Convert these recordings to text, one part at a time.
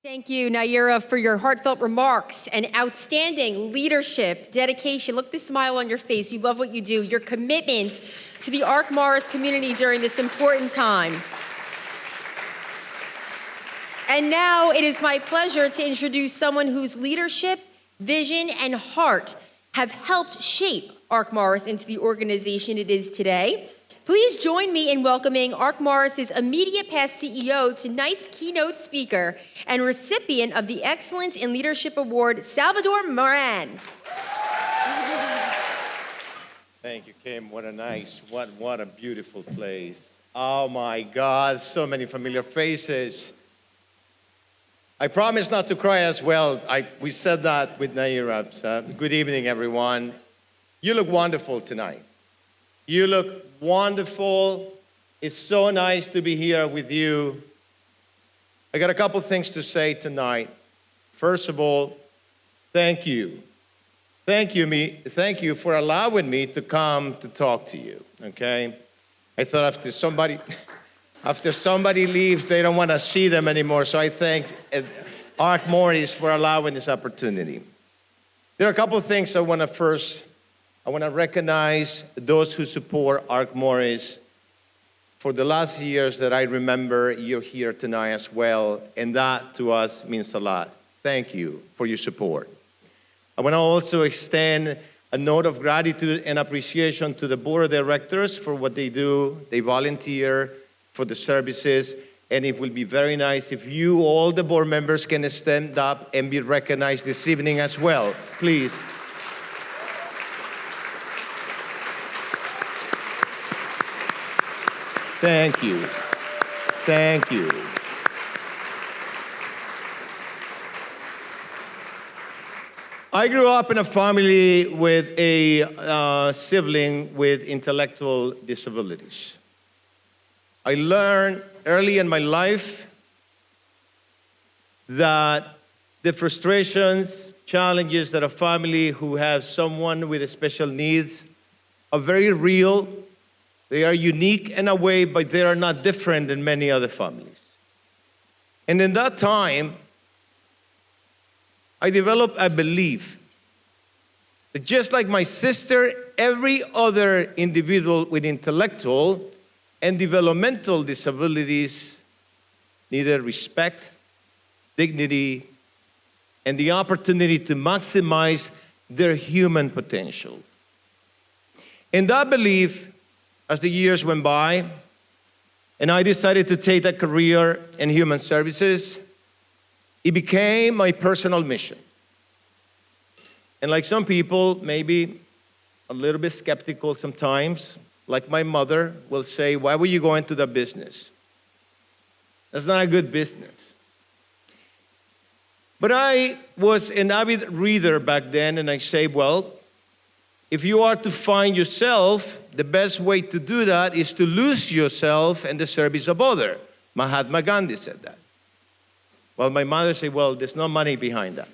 Thank you, Naira, for your heartfelt remarks and outstanding leadership, dedication. Look, the smile on your face. You love what you do. Your commitment to the Ark Morris community during this important time. And now it is my pleasure to introduce someone whose leadership, vision, and heart have helped shape Ark Morris into the organization it is today. Please join me in welcoming Ark Morris's immediate past CEO, tonight's keynote speaker, and recipient of the Excellence in Leadership Award, Sal Moran. Thank you, Kim. What a beautiful place. Oh my God, so many familiar faces. I promise not to cry as well. We said that with Naira. Good evening, everyone. You look wonderful tonight. You look wonderful. It's so nice to be here with you. I got a couple things to say tonight. First of all, thank you. Thank you for allowing me to come to talk to you, okay? I thought after somebody leaves, they don't want to see them anymore, so I thank Ark Morris for allowing this opportunity. There are a couple of things I want to recognize those who support Ark Morris. For the last years that I remember, you're here tonight as well, and that to us means a lot. Thank you for your support. I want to also extend a note of gratitude and appreciation to the board of directors for what they do. They volunteer for the services, and it will be very nice if you, all the board members, can stand up and be recognized this evening as well, please. Thank you. Thank you. I grew up in a family with a sibling with intellectual disabilities. I learned early in my life that the frustrations, challenges that a family who has someone with special needs are very real. They are unique in a way, but they are not different than many other families. And in that time, I developed a belief that just like my sister, every other individual with intellectual and developmental disabilities needed respect, dignity, and the opportunity to maximize their human potential. In that belief, as the years went by, and I decided to take a career in human services, it became my personal mission. And like some people, maybe a little bit skeptical sometimes, like my mother will say, why would you go into that business? That's not a good business. But I was an avid reader back then, and I say, well, if you are to find yourself, the best way to do that is to lose yourself in the service of others. Mahatma Gandhi said that. Well, my mother said, well, there's no money behind that.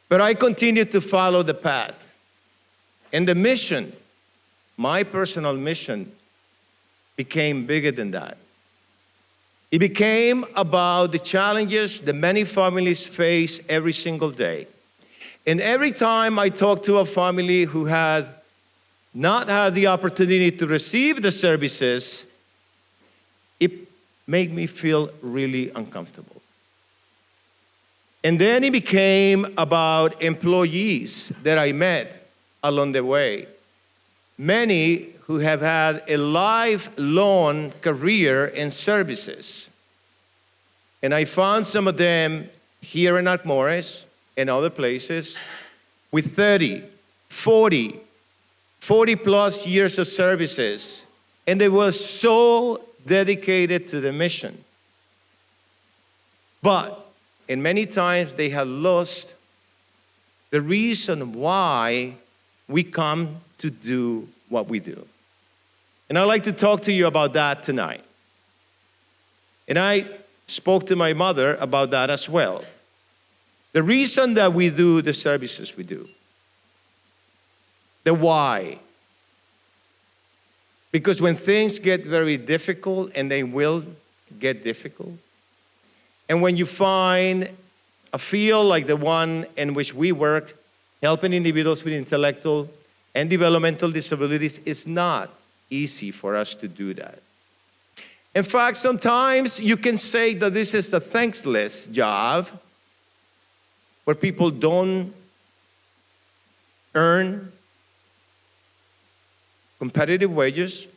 But I continued to follow the path. And the mission, my personal mission, became bigger than that. It became about the challenges that many families face every single day. And every time I talked to a family who had not had the opportunity to receive the services, it made me feel really uncomfortable. And then it became about employees that I met along the way. Many who have had a lifelong career in services. And I found some of them here in Ark Morris and other places with 30, 40 plus years of services. And they were so dedicated to the mission. But, and many times they have lost the reason why we come to do what we do. And I'd like to talk to you about that tonight. And I spoke to my mother about that as well. The reason that we do the services we do. The why. Because when things get very difficult, and they will get difficult, And when you find a field like the one in which we work, helping individuals with intellectual and developmental disabilities, it's not easy for us to do that. In fact, sometimes you can say that this is a thankless job where people don't earn competitive wages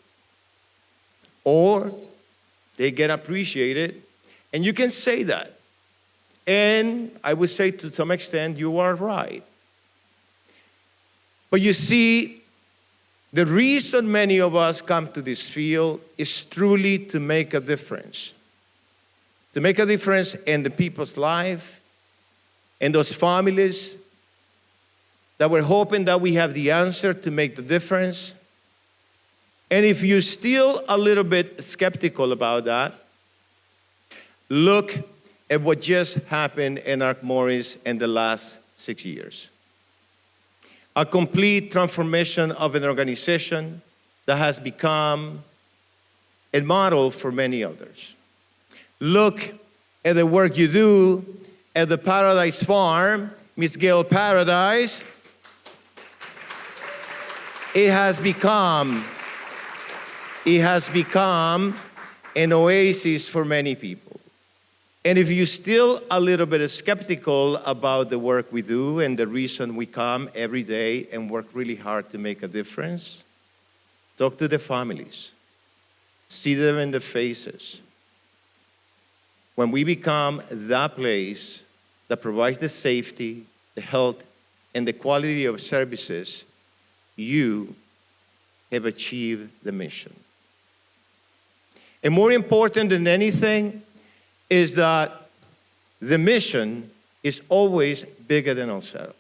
or they get appreciated. And you can say that. And I would say to some extent, you are right. But you see, the reason many of us come to this field is truly to make a difference. To make a difference in the people's life, in those families that we're hoping that we have the answer to make the difference. And if you're still a little bit skeptical about that, look at what just happened in Ark Morris in the last 6 years. A complete transformation of an organization that has become a model for many others. Look at the work you do at the Paradise Farm, Miss Gail Paradise. It has become an oasis for many people. And if you're still a little bit skeptical about the work we do and the reason we come every day and work really hard to make a difference, talk to the families. See them in the faces. When we become that place that provides the safety, the health, and the quality of services, you have achieved the mission. And more important than anything is that the mission is always bigger than ourselves.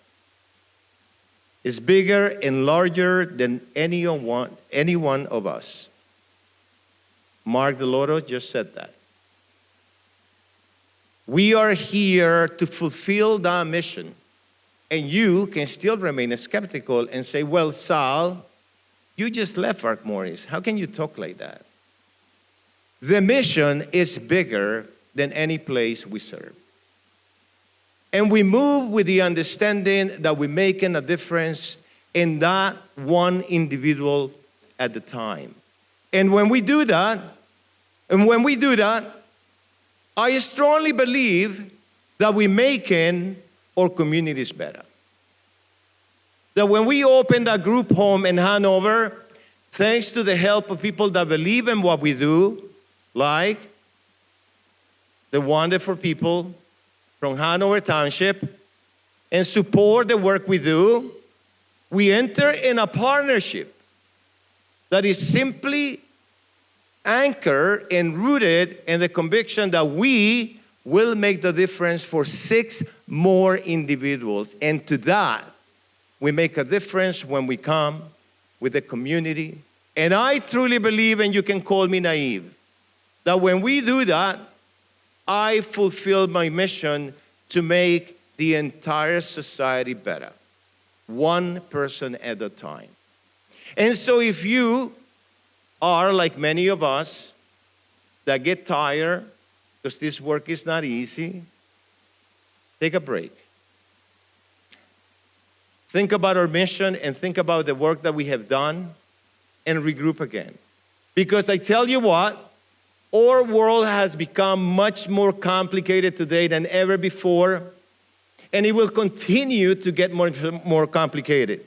It's bigger and larger than any one of us. Mark DeLotto just said that. We are here to fulfill that mission. And you can still remain skeptical and say, well, Sal, you just left Ark Morris. How can you talk like that? The mission is bigger than any place we serve. And we move with the understanding that we're making a difference in that one individual at the time. And when we do that, I strongly believe that we're making our communities better. That when we open that group home in Hanover, thanks to the help of people that believe in what we do, like the wonderful people from Hanover Township, and support the work we do, we enter in a partnership that is simply anchored and rooted in the conviction that we will make the difference for 6 more individuals. And to that, we make a difference when we come with the community. And I truly believe, and you can call me naive, that when we do that, I fulfill my mission to make the entire society better, one person at a time. And so if you are like many of us that get tired because this work is not easy, take a break. Think about our mission and think about the work that we have done and regroup again. Because I tell you what, our world has become much more complicated today than ever before, and it will continue to get more complicated.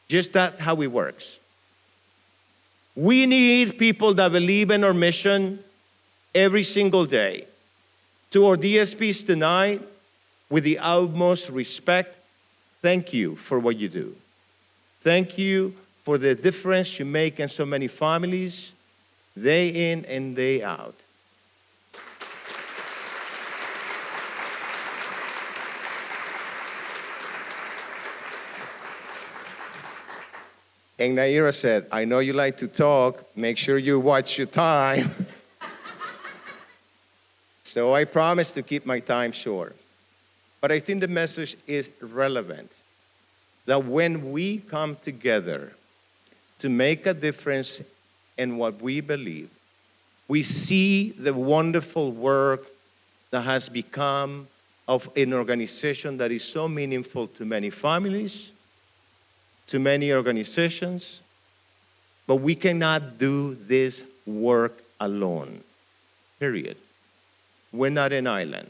Just that's how it works. We need people that believe in our mission every single day. To our DSPs tonight, with the utmost respect, thank you for what you do. Thank you for the difference you make in so many families, day in and day out. And Naira said, I know you like to talk, make sure you watch your time. So I promise to keep my time short. But I think the message is relevant, that when we come together to make a difference in what we believe, we see the wonderful work that has become of an organization that is so meaningful to many families, to many organizations, but we cannot do this work alone, period. We're not an island.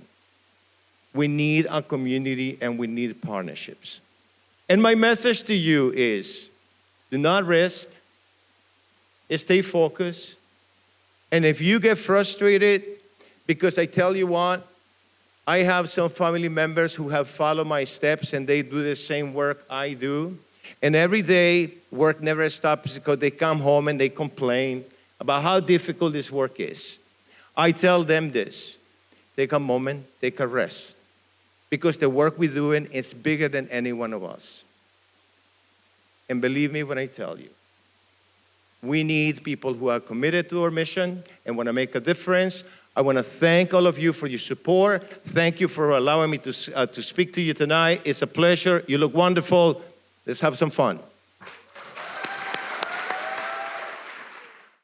We need a community and we need partnerships. And my message to you is, do not rest, stay focused, and if you get frustrated, because I tell you what, I have some family members who have followed my steps and they do the same work I do. And every day, work never stops because they come home and they complain about how difficult this work is. I tell them this, take a moment, take a rest. Because the work we're doing is bigger than any one of us. And believe me when I tell you, we need people who are committed to our mission and want to make a difference. I want to thank all of you for your support. Thank you for allowing me to speak to you tonight. It's a pleasure. You look wonderful. Let's have some fun.